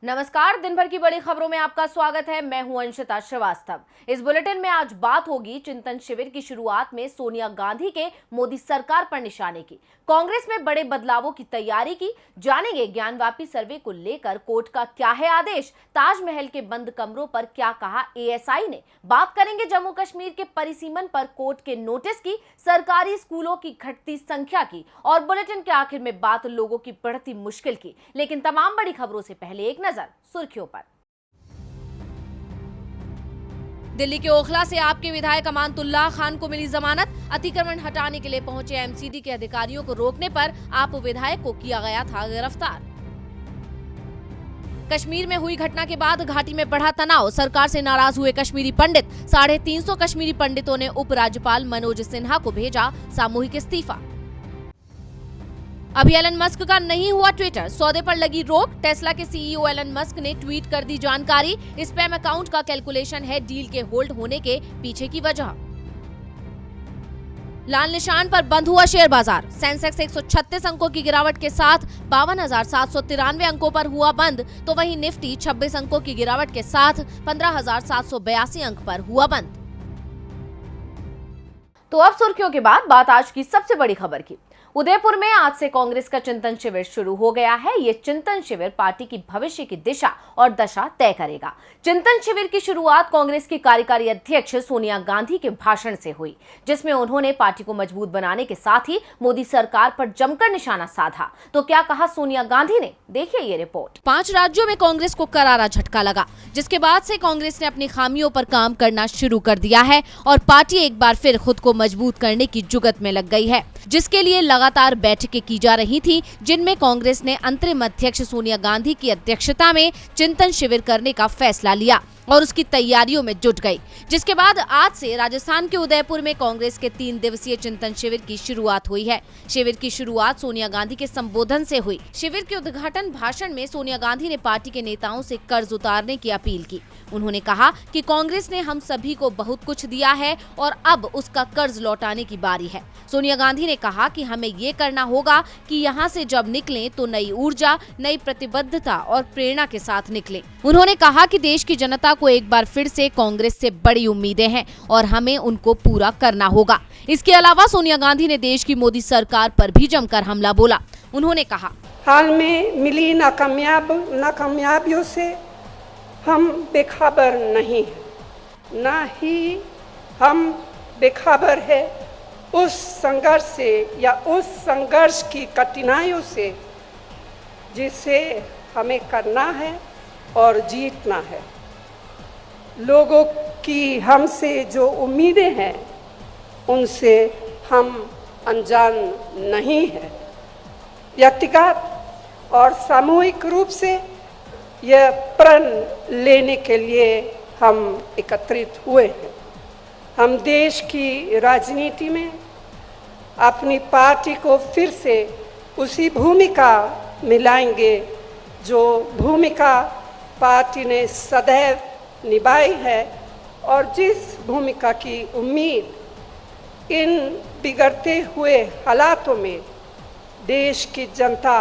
नमस्कार, दिन भर की बड़ी खबरों में आपका स्वागत है। मैं हूं अंशिता श्रीवास्तव। इस बुलेटिन में आज बात होगी चिंतन शिविर की शुरुआत में सोनिया गांधी के मोदी सरकार पर निशाने की, कांग्रेस में बड़े बदलावों की तैयारी की, जानेंगे ज्ञानवापी सर्वे को लेकर कोर्ट का क्या है आदेश, ताजमहल के बंद कमरों पर क्या कहा एएसआई ने, बात करेंगे जम्मू कश्मीर के परिसीमन पर कोर्ट के नोटिस की, सरकारी स्कूलों की घटती संख्या की और बुलेटिन के आखिर में बात लोगों की बढ़ती मुश्किल की। लेकिन तमाम बड़ी खबरों से पहले एक नजर सुर्खियों पर। दिल्ली के ओखला से आपके विधायक अमानतुल्लाह खान को मिली जमानत। अतिक्रमण हटाने के लिए पहुंचे एमसीडी के अधिकारियों को रोकने पर आप विधायक को किया गया था गिरफ्तार। कश्मीर में हुई घटना के बाद घाटी में बढ़ा तनाव, सरकार से नाराज हुए कश्मीरी पंडित। 350 कश्मीरी पंडितों ने उपराज्यपाल मनोज सिन्हा को भेजा सामूहिक इस्तीफा। अभी एलन मस्क का नहीं हुआ ट्विटर, सौदे पर लगी रोक। टेस्ला के सीईओ एलन मस्क ने ट्वीट कर दी जानकारी। स्पैम अकाउंट का कैलकुलेशन है डील के होल्ड होने के पीछे की वजह। लाल निशान पर बंद हुआ शेयर बाजार, सेंसेक्स 136 अंकों की गिरावट के साथ 52,793 अंकों पर हुआ बंद, तो वहीं निफ्टी 26 अंकों की गिरावट के साथ 15,782 अंक पर हुआ बंद। तो अब सुर्खियों के बाद बात आज की सबसे बड़ी खबर की। उदयपुर में आज से कांग्रेस का चिंतन शिविर शुरू हो गया है। ये चिंतन शिविर पार्टी की भविष्य की दिशा और दशा तय करेगा। चिंतन शिविर की शुरुआत कांग्रेस की कार्यकारी अध्यक्ष सोनिया गांधी के भाषण से हुई, जिसमें उन्होंने पार्टी को मजबूत बनाने के साथ ही मोदी सरकार पर जमकर निशाना साधा। तो क्या कहा सोनिया गांधी ने, देखिए ये रिपोर्ट। 5 राज्यों में कांग्रेस को करारा झटका लगा, जिसके बाद से कांग्रेस ने अपनी खामियों पर काम करना शुरू कर दिया है और पार्टी एक बार फिर खुद को मजबूत करने की जुगत में लग गई है, जिसके लिए लगातार बैठकें की जा रही थी, जिनमें कांग्रेस ने अंतरिम अध्यक्ष सोनिया गांधी की अध्यक्षता में चिंतन शिविर करने का फैसला लिया और उसकी तैयारियों में जुट गई। जिसके बाद आज से राजस्थान के उदयपुर में कांग्रेस के 3 दिवसीय चिंतन शिविर की शुरुआत हुई है। शिविर की शुरुआत सोनिया गांधी के संबोधन से हुई। शिविर के उद्घाटन भाषण में सोनिया गांधी ने पार्टी के नेताओं से कर्ज उतारने की अपील की। उन्होंने कहा कि कांग्रेस ने हम सभी को बहुत कुछ दिया है और अब उसका कर्ज लौटाने की बारी है। सोनिया गांधी ने कहा कि हमें ये करना होगा कि यहाँ से जब निकलें तो नई ऊर्जा, नई प्रतिबद्धता और प्रेरणा के साथ निकलें। उन्होंने कहा कि देश की जनता को एक बार फिर से कांग्रेस से बड़ी उम्मीदें हैं और हमें उनको पूरा करना होगा। इसके अलावा सोनिया गांधी ने देश की मोदी सरकार पर भी जमकर हमला बोला। उन्होंने कहा, हाल में मिली नाकामयाबियों से हम बेखबर नहीं, न ही हम बेखबर है उस संघर्ष से या उस संघर्ष की कठिनाइयों से जिसे हमें करना है और जीतना है। लोगों की हमसे जो उम्मीदें हैं उनसे हम अनजान नहीं हैं। व्यक्तिगत और सामूहिक रूप से यह प्रण लेने के लिए हम एकत्रित हुए हैं। हम देश की राजनीति में अपनी पार्टी को फिर से उसी भूमिका मिलाएंगे जो भूमिका पार्टी ने सदैव निभाई है और जिस भूमिका की उम्मीद इन बिगड़ते हुए हालातों में देश की जनता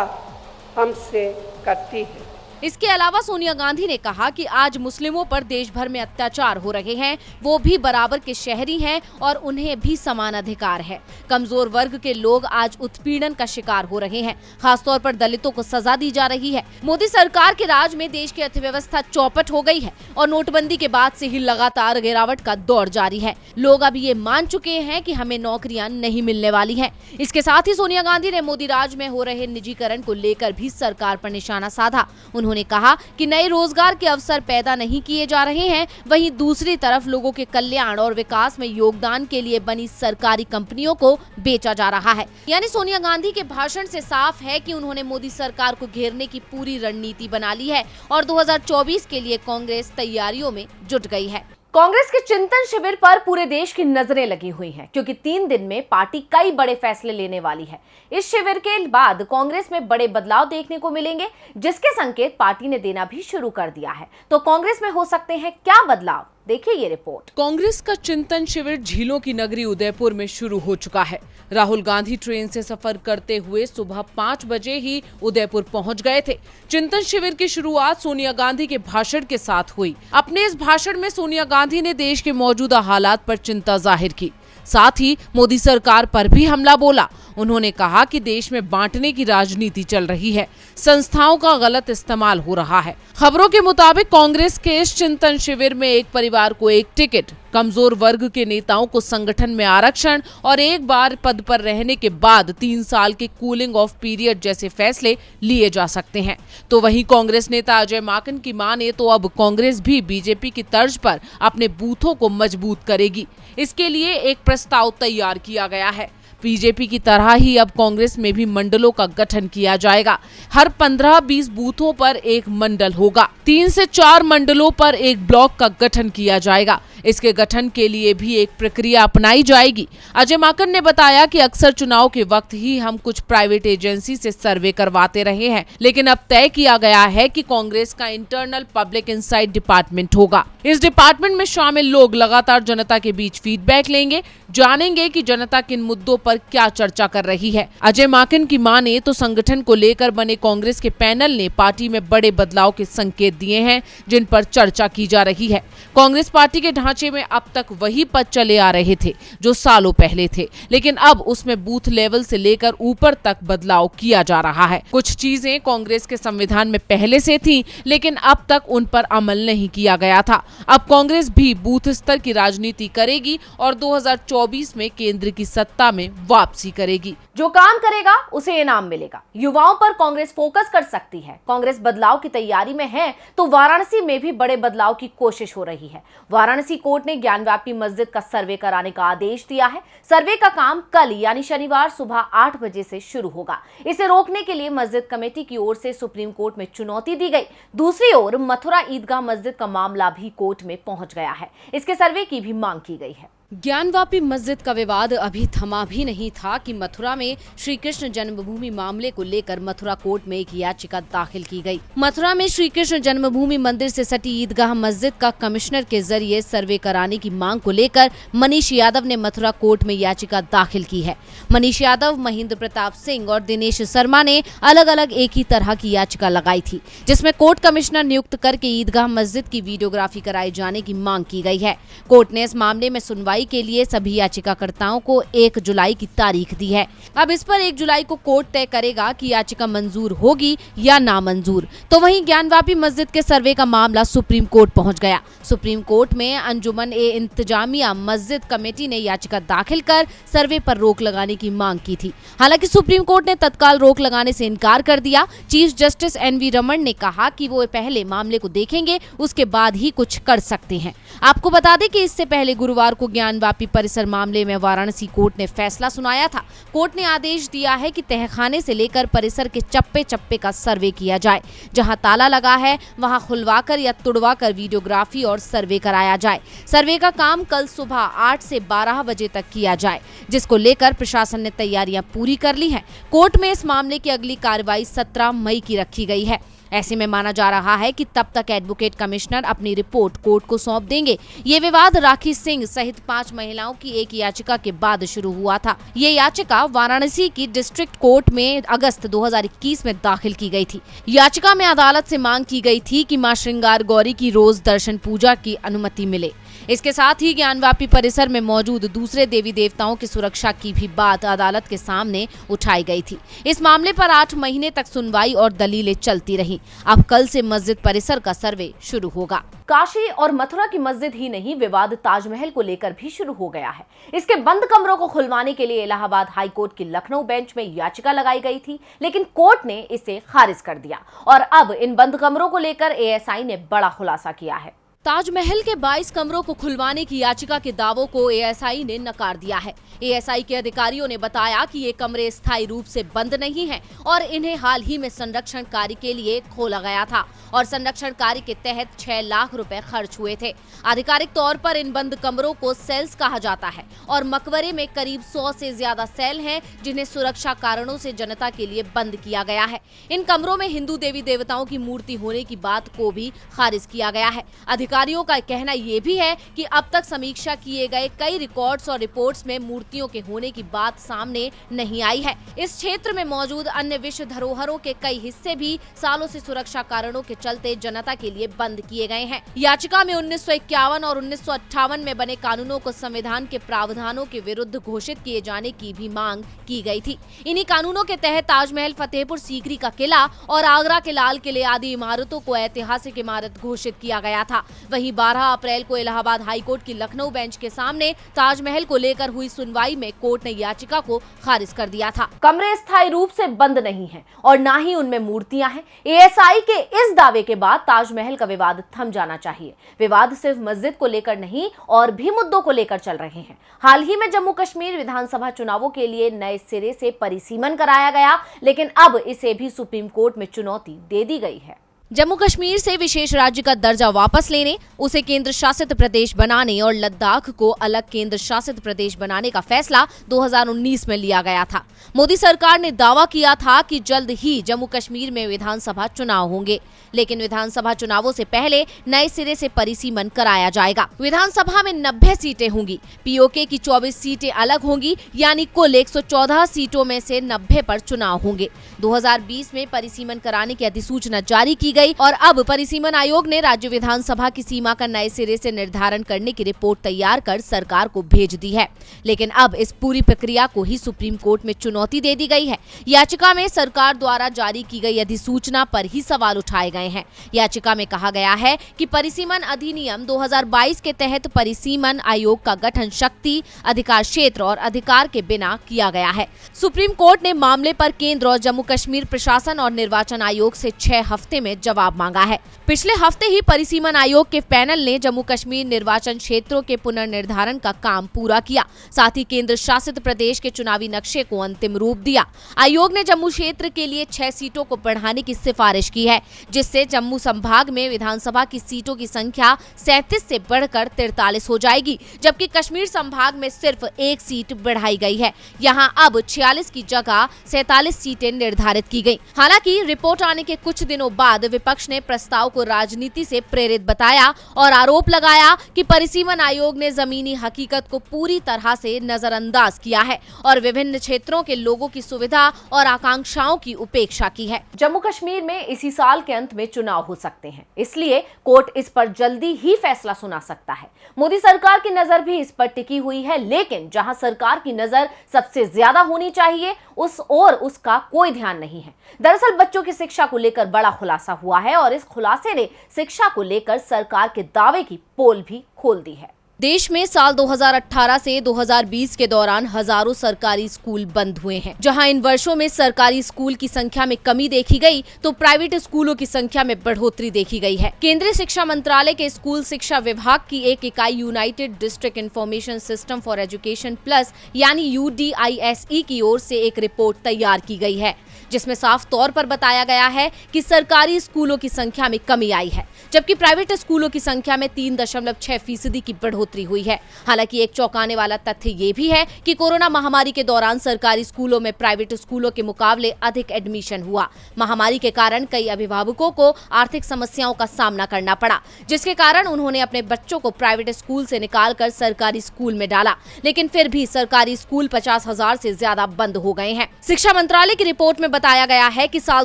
हमसे करती है। इसके अलावा सोनिया गांधी ने कहा कि आज मुस्लिमों पर देश भर में अत्याचार हो रहे हैं, वो भी बराबर के शहरी हैं और उन्हें भी समान अधिकार है। कमजोर वर्ग के लोग आज उत्पीड़न का शिकार हो रहे हैं, खासतौर पर दलितों को सजा दी जा रही है। मोदी सरकार के राज में देश की अर्थव्यवस्था चौपट हो गई है और नोटबंदी के बाद से ही लगातार गिरावट का दौर जारी है। लोग अब ये मान चुके हैं कि हमें नौकरियां नहीं मिलने वाली हैं। इसके साथ ही सोनिया गांधी ने मोदी राज में हो रहे निजीकरण को लेकर भी सरकार पर निशाना साधा। उन्होंने कहा कि नए रोजगार के अवसर पैदा नहीं किए जा रहे हैं, वहीं दूसरी तरफ लोगों के कल्याण और विकास में योगदान के लिए बनी सरकारी कंपनियों को बेचा जा रहा है। यानी सोनिया गांधी के भाषण से साफ है कि उन्होंने मोदी सरकार को घेरने की पूरी रणनीति बना ली है और 2024 के लिए कांग्रेस तैयारियों में जुट गई है। कांग्रेस के चिंतन शिविर पर पूरे देश की नजरें लगी हुई हैं, क्योंकि 3 दिन में पार्टी कई बड़े फैसले लेने वाली है। इस शिविर के बाद कांग्रेस में बड़े बदलाव देखने को मिलेंगे, जिसके संकेत पार्टी ने देना भी शुरू कर दिया है। तो कांग्रेस में हो सकते हैं क्या बदलाव, देखिए ये रिपोर्ट। कांग्रेस का चिंतन शिविर झीलों की नगरी उदयपुर में शुरू हो चुका है। राहुल गांधी ट्रेन से सफर करते हुए सुबह 5 बजे ही उदयपुर पहुंच गए थे। चिंतन शिविर की शुरुआत सोनिया गांधी के भाषण के साथ हुई। अपने इस भाषण में सोनिया गांधी ने देश के मौजूदा हालात पर चिंता जाहिर की, साथ ही मोदी सरकार पर भी हमला बोला। उन्होंने कहा कि देश में बांटने की राजनीति चल रही है, संस्थाओं का गलत इस्तेमाल हो रहा है। खबरों के मुताबिक कांग्रेस के इस चिंतन शिविर में एक परिवार को एक टिकट, कमजोर वर्ग के नेताओं को संगठन में आरक्षण और एक बार पद पर रहने के बाद 3 साल के कूलिंग ऑफ पीरियड जैसे फैसले लिए जा सकते हैं। तो वहीं कांग्रेस नेता अजय माकन की माने तो अब कांग्रेस भी बीजेपी की तर्ज पर अपने बूथों को मजबूत करेगी। इसके लिए एक प्रस्ताव तैयार किया गया है। बीजेपी की तरह ही अब कांग्रेस में भी मंडलों का गठन किया जाएगा। हर 15-20 बूथों पर एक मंडल होगा। 3 से 4 मंडलों पर एक ब्लॉक का गठन किया जाएगा। इसके गठन के लिए भी एक प्रक्रिया अपनाई जाएगी। अजय माकन ने बताया कि अक्सर चुनाव के वक्त ही हम कुछ प्राइवेट एजेंसी से सर्वे करवाते रहे हैं, लेकिन अब तय किया गया है कि कांग्रेस का इंटरनल पब्लिक इंसाइट डिपार्टमेंट होगा। इस डिपार्टमेंट में शामिल लोग लगातार जनता के बीच फीडबैक लेंगे, जानेंगे कि जनता किन मुद्दों पर क्या चर्चा कर रही है। अजय माकन की माने तो संगठन को लेकर बने कांग्रेस के पैनल ने पार्टी में बड़े बदलाव के संकेत दिए हैं, जिन पर चर्चा की जा रही है। कांग्रेस पार्टी के ढांचे में अब तक वही पद चले आ रहे थे जो सालों पहले थे, लेकिन अब उसमें बूथ लेवल से लेकर ऊपर तक बदलाव किया जा रहा है। कुछ चीजें कांग्रेस के संविधान में पहले से थी, लेकिन अब तक उन पर अमल नहीं किया गया था। अब कांग्रेस भी बूथ स्तर की राजनीति करेगी और 2024 में केंद्र की सत्ता में वापसी करेगी। जो काम करेगा उसे इनाम मिलेगा। युवाओं पर कांग्रेस फोकस कर सकती है। कांग्रेस बदलाव की तैयारी में है तो वाराणसी में भी बड़े बदलाव की कोशिश हो रही है। वाराणसी कोर्ट ने ज्ञानव्यापी मस्जिद का सर्वे कराने का आदेश दिया है। सर्वे का काम कल यानी शनिवार सुबह 8 बजे से शुरू होगा। इसे रोकने के लिए मस्जिद कमेटी की ओर से सुप्रीम कोर्ट में चुनौती दी गई। दूसरी ओर मथुरा ईदगाह मस्जिद का मामला भी कोर्ट में पहुंच गया है। इसके सर्वे की भी मांग की गई है। ज्ञानवापी मस्जिद का विवाद अभी थमा भी नहीं था कि मथुरा में श्री कृष्ण जन्मभूमि मामले को लेकर मथुरा कोर्ट में एक याचिका दाखिल की गई। मथुरा में श्री कृष्ण जन्मभूमि मंदिर से सटी ईदगाह मस्जिद का कमिश्नर के जरिए सर्वे कराने की मांग को लेकर मनीष यादव ने मथुरा कोर्ट में याचिका दाखिल की है। मनीष यादव, महेंद्र प्रताप सिंह और दिनेश शर्मा ने अलग अलग एक ही तरह की याचिका लगाई थी, जिसमें कोर्ट कमिश्नर नियुक्त करके ईदगाह मस्जिद की वीडियोग्राफी कराए जाने की मांग की गई है। कोर्ट ने इस मामले में सुनवाई के लिए सभी याचिकाकर्ताओं को 1 जुलाई की तारीख दी है। अब इस पर 1 जुलाई को कोर्ट तय करेगा कि याचिका मंजूर होगी या नामंजूर। तो वहीं ज्ञानवापी मस्जिद के सर्वे का मामला सुप्रीम कोर्ट पहुंच गया। सुप्रीम कोर्ट में अंजुमन ए इंतजामिया मस्जिद कमेटी ने याचिका दाखिल कर सर्वे पर रोक लगाने की मांग की थी। हालांकि सुप्रीम कोर्ट ने तत्काल रोक लगाने से इनकार कर दिया। चीफ जस्टिस NV रमन ने कहा कि वो पहले मामले को देखेंगे, उसके बाद ही कुछ कर सकते हैं। आपको बता दें कि इससे पहले गुरुवार को ज्ञानवापी परिसर मामले में वाराणसी कोर्ट ने फैसला सुनाया था। कोर्ट ने आदेश दिया है कि तहखाने से लेकर परिसर के चप्पे चप्पे का सर्वे किया जाए। जहां ताला लगा है वहां खुलवाकर या तुड़वाकर वीडियोग्राफी और सर्वे कराया जाए। सर्वे का काम कल सुबह 8 से 12 बजे तक किया जाए, जिसको लेकर प्रशासन ने तैयारियां पूरी कर ली हैं। कोर्ट में इस मामले की अगली कार्रवाई 17 मई की रखी गई है। ऐसे में माना जा रहा है कि तब तक एडवोकेट कमिश्नर अपनी रिपोर्ट कोर्ट को सौंप देंगे। ये विवाद राखी सिंह सहित 5 महिलाओं की एक याचिका के बाद शुरू हुआ था। ये याचिका वाराणसी की डिस्ट्रिक्ट कोर्ट में अगस्त 2021 में दाखिल की गई थी। याचिका में अदालत से मांग की गई थी कि मां श्रृंगार गौरी की रोज दर्शन पूजा की अनुमति मिले। इसके साथ ही ज्ञानवापी परिसर में मौजूद दूसरे देवी देवताओं की सुरक्षा की भी बात अदालत के सामने उठाई गई थी। इस मामले पर 8 महीने तक सुनवाई और दलीलें चलती रहीं। अब कल से मस्जिद परिसर का सर्वे शुरू होगा। काशी और मथुरा की मस्जिद ही नहीं, विवाद ताजमहल को लेकर भी शुरू हो गया है। इसके बंद कमरों को खुलवाने के लिए इलाहाबाद हाई कोर्ट की लखनऊ बेंच में याचिका लगाई गई थी, लेकिन कोर्ट ने इसे खारिज कर दिया और अब इन बंद कमरों को लेकर ASI ने बड़ा खुलासा किया है। ताजमहल के 22 कमरों को खुलवाने की याचिका के दावों को ASI ने नकार दिया है। ASI के अधिकारियों ने बताया कि ये कमरे स्थायी रूप से बंद नहीं हैं और इन्हें हाल ही में संरक्षण कार्य के लिए खोला गया था और संरक्षण कार्य के तहत 6 लाख रुपए खर्च हुए थे। आधिकारिक तौर पर इन बंद कमरों को सेल्स कहा जाता है और मकबरे में करीब 100 से ज्यादा सेल हैं, जिन्हें सुरक्षा कारणों से जनता के लिए बंद किया गया है। इन कमरों में हिंदू देवी देवताओं की मूर्ति होने की बात को भी खारिज किया गया है। अधिकारियों का कहना ये भी है कि अब तक समीक्षा किए गए कई रिकॉर्ड्स और रिपोर्ट्स में मूर्तियों के होने की बात सामने नहीं आई है। इस क्षेत्र में मौजूद अन्य विश्व धरोहरों के कई हिस्से भी सालों से सुरक्षा कारणों के चलते जनता के लिए बंद किए गए हैं। याचिका में 1951 और 1958 में बने कानूनों को संविधान के प्रावधानों के विरुद्ध घोषित किए जाने की भी मांग की गई थी। इन्हीं कानूनों के तहत ताजमहल, फतेहपुर सीकरी का किला और आगरा के लाल किले आदि इमारतों को ऐतिहासिक इमारत घोषित किया गया था। वहीं 12 अप्रैल को इलाहाबाद हाईकोर्ट की लखनऊ बेंच के सामने ताजमहल को लेकर हुई सुनवाई में कोर्ट ने याचिका को खारिज कर दिया था। कमरे स्थायी रूप से बंद नहीं हैं और ना ही उनमें मूर्तियां हैं। एएसआई के इस दावे के बाद ताजमहल का विवाद थम जाना चाहिए। विवाद सिर्फ मस्जिद को लेकर नहीं और भी मुद्दों को लेकर चल रहे हैं। हाल ही में जम्मू कश्मीर विधानसभा चुनावों के लिए नए सिरे से परिसीमन कराया गया, लेकिन अब इसे भी सुप्रीम कोर्ट में चुनौती दे दी गई है। जम्मू कश्मीर से विशेष राज्य का दर्जा वापस लेने, उसे केंद्र शासित प्रदेश बनाने और लद्दाख को अलग केंद्र शासित प्रदेश बनाने का फैसला 2019 में लिया गया था। मोदी सरकार ने दावा किया था कि जल्द ही जम्मू कश्मीर में विधानसभा चुनाव होंगे, लेकिन विधानसभा चुनावों से पहले नए सिरे से परिसीमन कराया जाएगा। विधानसभा में 90 सीटें होंगी, पीओके की 24 सीटें अलग होंगी, यानी कुल 114 सीटों में से 90 पर चुनाव होंगे। 2020 में परिसीमन कराने की अधिसूचना जारी की गई और अब परिसीमन आयोग ने राज्य विधानसभा की सीमा का नए सिरे से निर्धारण करने की रिपोर्ट तैयार कर सरकार को भेज दी है, लेकिन अब इस पूरी प्रक्रिया को ही सुप्रीम कोर्ट में चुनौती दे दी गई है। याचिका में सरकार द्वारा जारी की गई अधिसूचना पर ही सवाल उठाए गए हैं। याचिका में कहा गया है कि परिसीमन अधिनियम 2022 के तहत परिसीमन आयोग का गठन शक्ति, अधिकार क्षेत्र और अधिकार के बिना किया गया है। सुप्रीम कोर्ट ने मामले पर केंद्र और जम्मू कश्मीर प्रशासन और निर्वाचन आयोग से 6 हफ्ते में जवाब मांगा है। पिछले हफ्ते ही परिसीमन आयोग के पैनल ने जम्मू कश्मीर निर्वाचन क्षेत्रों के पुनर्निर्धारण का काम पूरा किया, साथ ही केंद्र शासित प्रदेश के चुनावी नक्शे को अंतिम रूप दिया। आयोग ने जम्मू क्षेत्र के लिए 6 सीटों को बढ़ाने की सिफारिश की है, जिससे जम्मू संभाग में विधानसभा की सीटों की संख्या 37 से बढ़कर 43 हो जाएगी, जबकि कश्मीर संभाग में सिर्फ 1 सीट बढ़ाई गई है। यहाँ अब 46 की जगह 47 सीटें निर्धारित की गयी। हालांकि रिपोर्ट आने के कुछ दिनों बाद विपक्ष ने प्रस्ताव को राजनीति से प्रेरित बताया और आरोप लगाया कि परिसीमन आयोग ने जमीनी हकीकत को पूरी तरह से नजरअंदाज किया है और विभिन्न क्षेत्रों के लोगों की सुविधा और आकांक्षाओं की उपेक्षा की है। जम्मू कश्मीर में इसी साल के अंत में चुनाव हो सकते हैं, इसलिए कोर्ट इस पर जल्दी ही फैसला सुना सकता है। मोदी सरकार की नजर भी इस पर टिकी हुई है, लेकिन जहां सरकार की नजर सबसे ज्यादा होनी चाहिए उस ओर उसका कोई ध्यान नहीं है। दरअसल बच्चों की शिक्षा को लेकर बड़ा खुलासा हुआ है और इस खुलासे ने शिक्षा को लेकर सरकार के दावे की पोल भी खोल दी है। देश में साल 2018 से 2020 के दौरान हजारों सरकारी स्कूल बंद हुए हैं। जहां इन वर्षों में सरकारी स्कूल की संख्या में कमी देखी गई, तो प्राइवेट स्कूलों की संख्या में बढ़ोतरी देखी गई है। केंद्रीय शिक्षा मंत्रालय के स्कूल शिक्षा विभाग की एक इकाई United district information system for education plus यानी UDISE की ओर से एक रिपोर्ट तैयार की गई है, जिसमें साफ तौर पर बताया गया है कि सरकारी स्कूलों की संख्या में कमी आई है, जबकि प्राइवेट स्कूलों की संख्या में 3.6% की बढ़ोतरी हुई है। हालांकि एक चौंकाने वाला तथ्य ये भी है कि कोरोना महामारी के दौरान सरकारी स्कूलों में प्राइवेट स्कूलों के मुकाबले अधिक एडमिशन हुआ। महामारी के कारण कई अभिभावकों को आर्थिक समस्याओं का सामना करना पड़ा, जिसके कारण उन्होंने अपने बच्चों को प्राइवेट स्कूल से निकालकर सरकारी स्कूल में डाला, लेकिन फिर भी सरकारी स्कूल 50,000 से ज्यादा बंद हो गए हैं। शिक्षा मंत्रालय की रिपोर्ट में बताया गया है कि साल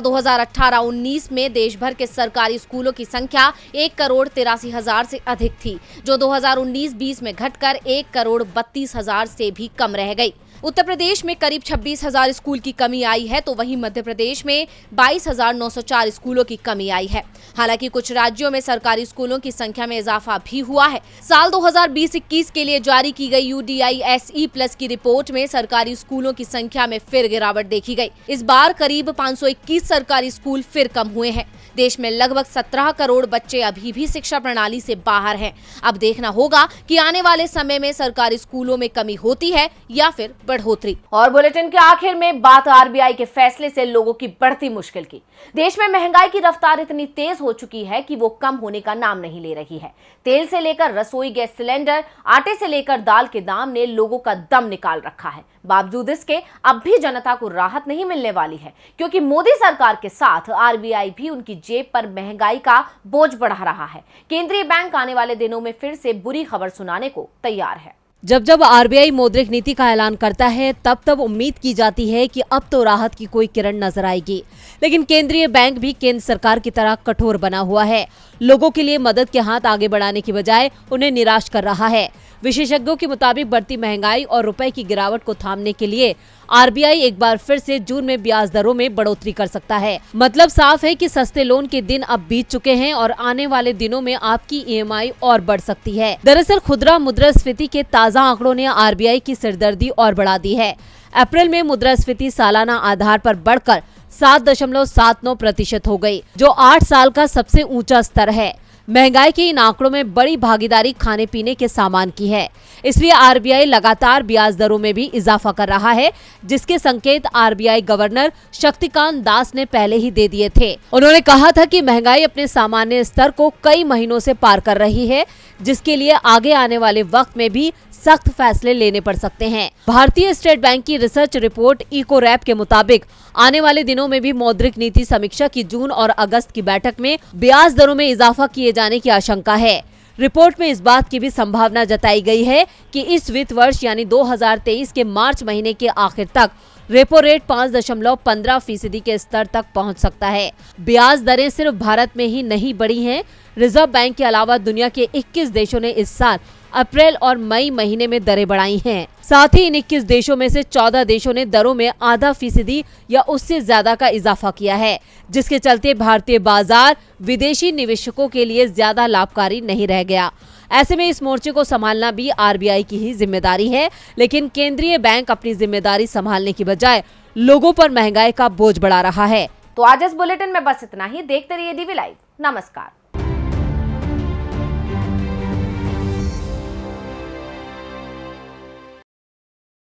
2018-19 में देश भर के सरकारी स्कूलों की संख्या 1,83,000 से अधिक थी, जो 2019-20 में घटकर 1,32,000 से भी कम रह गई। उत्तर प्रदेश में करीब 26,000 स्कूल की कमी आई है, तो वहीं मध्य प्रदेश में 22,904 स्कूलों की कमी आई है। हालांकि कुछ राज्यों में सरकारी स्कूलों की संख्या में इजाफा भी हुआ है। साल 2020-21 के लिए जारी की गई UDISE प्लस की रिपोर्ट में सरकारी स्कूलों की संख्या में फिर गिरावट देखी गई। इस बार करीब 521 सरकारी स्कूल फिर कम हुए हैं। देश में लगभग 17 करोड़ बच्चे अभी भी शिक्षा प्रणाली से बाहर हैं। अब देखना होगा कि आने वाले समय में सरकारी स्कूलों में कमी होती है या फिर बढ़ोतरी। और बुलेटिन के आखिर में बात RBI के फैसले से लोगों की बढ़ती मुश्किल की। देश में महंगाई की रफ्तार इतनी तेज हो चुकी है कि वो कम होने का नाम नहीं ले रही है। तेल से लेकर रसोई गैस सिलेंडर, आटे से लेकर दाल के दाम ने लोगों का दम निकाल रखा है। बावजूद इसके अब भी जनता को राहत नहीं मिलने वाली है, क्योंकि मोदी सरकार के साथ RBI भी उनकी जेब पर महंगाई का बोझ बढ़ा रहा है। केंद्रीय बैंक आने वाले दिनों में फिर से बुरी खबर सुनाने को तैयार है। जब जब आरबीआई मौद्रिक नीति का ऐलान करता है तब तब उम्मीद की जाती है कि अब तो राहत की कोई किरण नजर आएगी, लेकिन केंद्रीय बैंक भी केंद्र सरकार की तरह कठोर बना हुआ है। लोगों के लिए मदद के हाथ आगे बढ़ाने की बजाय उन्हें निराश कर रहा है। विशेषज्ञों के मुताबिक बढ़ती महंगाई और रुपए की गिरावट को थामने के लिए आरबीआई एक बार फिर से जून में ब्याज दरों में बढ़ोतरी कर सकता है। मतलब साफ है कि सस्ते लोन के दिन अब बीत चुके हैं और आने वाले दिनों में आपकी ईएमआई और बढ़ सकती है। दरअसल खुदरा मुद्रास्फीति के ताज़ा आंकड़ों ने आरबीआई की सिरदर्दी और बढ़ा दी है। अप्रैल में मुद्रास्फीति सालाना आधार पर बढ़कर 7.79% हो गई, जो 8 साल का सबसे ऊंचा स्तर है। महंगाई के इन आंकड़ों में बड़ी भागीदारी खाने पीने के सामान की है, इसलिए आरबीआई लगातार ब्याज दरों में भी इजाफा कर रहा है, जिसके संकेत आरबीआई गवर्नर शक्तिकांत दास ने पहले ही दे दिए थे। उन्होंने कहा था कि महंगाई अपने सामान्य स्तर को कई महीनों से पार कर रही है, जिसके लिए आगे आने वाले वक्त में भी सख्त फैसले लेने पड़ सकते हैं। भारतीय स्टेट बैंक की रिसर्च रिपोर्ट इको रैप के मुताबिक आने वाले दिनों में भी मौद्रिक नीति समीक्षा की जून और अगस्त की बैठक में ब्याज दरों में इजाफा किए जाने की आशंका है। रिपोर्ट में इस बात की भी संभावना जताई गई है कि इस वित्त वर्ष यानी 2023 के मार्च महीने के आखिर तक रेपो रेट 5.15% के स्तर तक पहुंच सकता है। ब्याज दरें सिर्फ भारत में ही नहीं बढ़ी हैं। रिजर्व बैंक के अलावा दुनिया के 21 देशों ने इस साल अप्रैल और मई महीने में दरें बढ़ाई हैं। साथ ही इन 21 देशों में से 14 देशों ने दरों में आधा फीसदी या उससे ज्यादा का इजाफा किया है, जिसके चलते भारतीय बाजार विदेशी निवेशकों के लिए ज्यादा लाभकारी नहीं रह गया। ऐसे में इस मोर्चे को संभालना भी आरबीआई की ही जिम्मेदारी है, लेकिन केंद्रीय बैंक अपनी जिम्मेदारी संभालने की बजाय लोगों पर महंगाई का बोझ बढ़ा रहा है। तो आज इस बुलेटिन में बस इतना ही। देखते रहिए डीवी लाइव। नमस्कार।